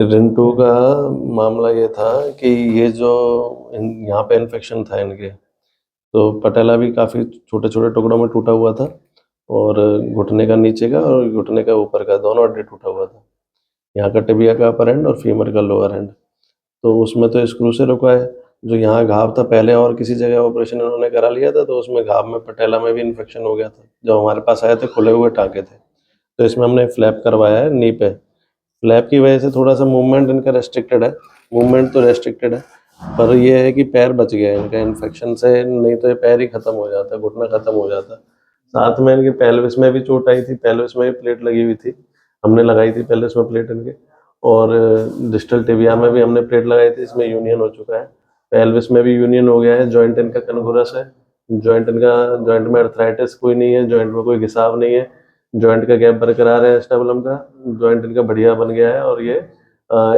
रिंटू का मामला ये था कि ये जो यहाँ पे इन्फेक्शन था इनके, तो पटेला भी काफ़ी छोटे-छोटे टुकड़ों में टूटा हुआ था और घुटने का नीचे का और घुटने का ऊपर का दोनों हड्डी टूटा हुआ था। यहाँ का टिबिया का अपर एंड और फीमर का लोअर एंड। तो उसमें तो स्क्रू से रुका है। जो यहाँ घाव था पहले और किसी जगह ऑपरेशन इन्होंने करा लिया था, तो उसमें घाव में पटेला में भी इन्फेक्शन हो गया था। जब हमारे पास आए थे खुले हुए टाँके थे। तो इसमें हमने फ्लैप करवाया है नी पे। फ्लैप की वजह से थोड़ा-सा मूवमेंट इनका रेस्ट्रिक्टेड है। मूवमेंट तो रेस्ट्रिक्टेड है, पर ये है कि पैर बच गया है इनका इन्फेक्शन से, नहीं तो ये पैर ही खत्म हो जाता, घुटना खत्म हो जाता। साथ में इनकी पेल्विस में भी चोट आई थी, पेल्विस में भी प्लेट लगी हुई थी। हमने लगाई थी पेल्विस में प्लेट इनके और डिस्टल टिबिया में भी हमने प्लेट लगाई थी, इसमें यूनियन हो चुका है। पेल्विस में भी यूनियन हो गया है, जॉइंट इनका कनगुरस है। जॉइंट में अर्थराइटिस कोई नहीं है, जॉइंट में कोई घिसाव नहीं है। जॉइंट का गैप बरकरार है एस्टेबुलम का, जॉइंट इनका बढ़िया बन गया है और ये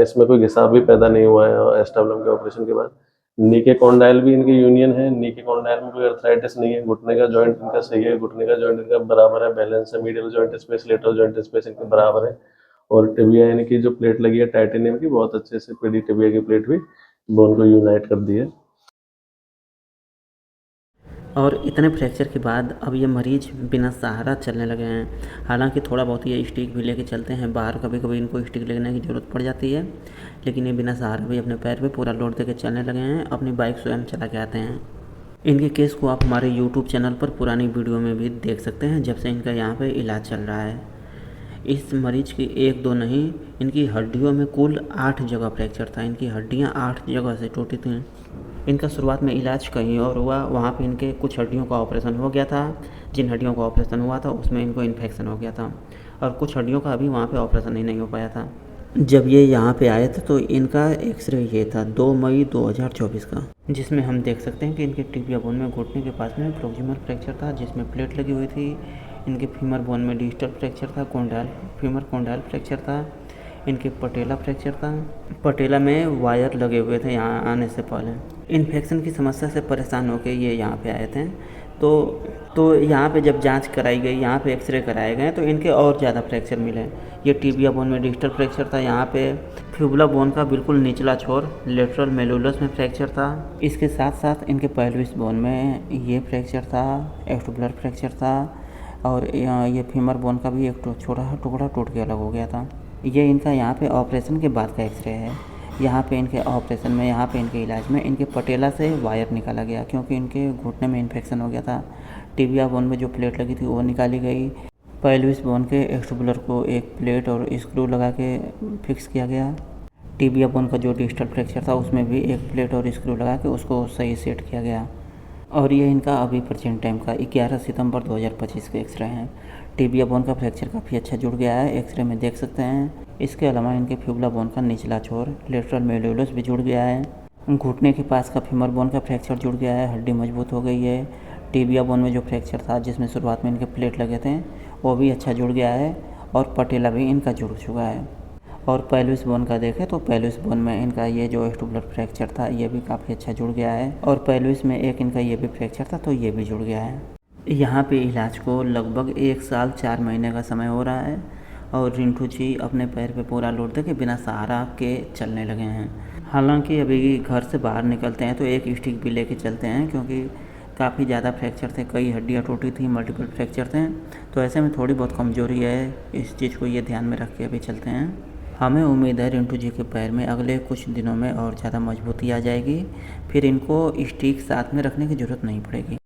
इसमें कोई घिसाव भी पैदा नहीं हुआ है एस्टेबुलम के ऑपरेशन के बाद। नी के कॉन्डाइल भी इनकी यूनियन है, नी के कॉन्डाइल में कोई अर्थराइटिस नहीं है, घुटने का जॉइंट इनका सही है, घुटने का जॉइंट इनका बराबर है, बैलेंस है, medial joint space, lateral joint space इनके बराबर है और टिबिया इनकी जो प्लेट लगी है टाइटेनियम की, बहुत अच्छे से पीडी टिबिया की प्लेट भी बोन को यूनाइट कर दी है। और इतने फ्रैक्चर के बाद अब ये मरीज़ बिना सहारा चलने लगे हैं। हालांकि थोड़ा बहुत ये स्टिक भी लेके चलते हैं, बाहर कभी कभी इनको स्टिक लेने की ज़रूरत पड़ जाती है, लेकिन ये बिना सहारा भी अपने पैर पे पूरा लोड देके चलने लगे हैं, अपनी बाइक स्वयं चला के आते हैं। इनके केस को आप हमारे यूट्यूब चैनल पर पुरानी वीडियो में भी देख सकते हैं, जब से इनका यहाँ पे इलाज चल रहा है। इस मरीज़ की एक दो नहीं, इनकी हड्डियों में कुल 8 जगह फ्रैक्चर था। इनकी हड्डियाँ 8 जगह से टूटी थीं। इनका शुरुआत में इलाज कहीं और हुआ, वहाँ पे इनके कुछ हड्डियों का ऑपरेशन हो गया था। जिन हड्डियों का ऑपरेशन हुआ था उसमें इनको इन्फेक्शन हो गया था और कुछ हड्डियों का अभी वहाँ पे ऑपरेशन ही नहीं हो पाया था। जब ये यहाँ पे आए थे तो इनका एक्सरे ये था 2 मई 2024 का, जिसमें हम देख सकते हैं कि इनके टिबिया बोन में घुटने के पास में प्रोक्सिमल फ्रैक्चर था, जिसमें प्लेट लगी हुई थी। इनके फीमर बोन में डिस्टल फ्रैक्चर था, फीमर कॉन्डाइल फ्रैक्चर था। इनके पटेला फ्रैक्चर था, पटेला में वायर लगे हुए थे यहाँ आने से पहले। इन्फेक्शन की समस्या से परेशान होकर ये यहाँ पे आए थे। तो यहाँ पे जब जांच कराई गई, यहाँ पे एक्सरे कराए गए तो इनके और ज़्यादा फ्रैक्चर मिले। ये टिबिया बोन में डिस्टल फ्रैक्चर था, यहाँ पे फ्यूबुला बोन का बिल्कुल निचला छोर लेटरल मेलुलस में फ्रैक्चर था। इसके साथ साथ इनके पेल्विस बोन में ये फ्रैक्चर था, एक्स्ट्रापुलर फ्रैक्चर था और ये फीमर बोन का भी एक छोटा टुकड़ा टूट के अलग हो गया था। ये इनका यहाँ पे ऑपरेशन के बाद का एक्सरे है। यहाँ पे इनके ऑपरेशन में, यहाँ पे इनके इलाज में इनके पटेला से वायर निकाला गया, क्योंकि इनके घुटने में इन्फेक्शन हो गया था। टिबिया बोन में जो प्लेट लगी थी वो निकाली गई। पेल्विस बोन के एक्स्ट्रापुलर को एक प्लेट और स्क्रू लगा के फिक्स किया गया। टिबिया बोन का जो डिस्टल फ्रैक्चर था उसमें भी एक प्लेट और स्क्रू लगा के उसको सही सेट किया गया। और ये इनका अभी प्रेजेंट टाइम का 11 सितंबर 2025 के एक्सरे हैं। टिबिया बोन का फ्रैक्चर काफ़ी अच्छा जुड़ गया है, एक्सरे में देख सकते हैं। इसके अलावा इनके फ्यूबुला बोन का निचला छोर लेटरल मेलुलस भी जुड़ गया है। घुटने के पास का फीमर बोन का फ्रैक्चर जुड़ गया है, हड्डी मजबूत हो गई है। टिबिया बोन में जो फ्रैक्चर था जिसमें शुरुआत में इनके प्लेट लगे थे वो भी अच्छा जुड़ गया है और पटेला भी इनका जुड़ चुका है। और पेल्विस बोन का देखें तो पेल्विस बोन में इनका ये जो एक्स्ट्रापुलर फ्रैक्चर था ये भी काफ़ी अच्छा जुड़ गया है और पेल्विस में एक इनका ये भी फ्रैक्चर था तो ये भी जुड़ गया है। यहाँ पे इलाज को लगभग 1 साल 4 महीने का समय हो रहा है और रिंटू जी अपने पैर पे पूरा लोड देके बिना सहारा के चलने लगे हैं। हालांकि अभी घर से बाहर निकलते हैं तो एक स्टिक भी लेके चलते हैं, क्योंकि काफ़ी ज़्यादा फ्रैक्चर थे, कई हड्डियाँ टूटी थी, मल्टीपल फ्रैक्चर थे, तो ऐसे में थोड़ी बहुत कमज़ोरी है। इस चीज़ को ये ध्यान में रख के अभी चलते हैं। हमें उम्मीद है रिंटू जी के पैर में अगले कुछ दिनों में और ज़्यादा मजबूती आ जाएगी, फिर इनको स्टिक साथ में रखने की ज़रूरत नहीं पड़ेगी।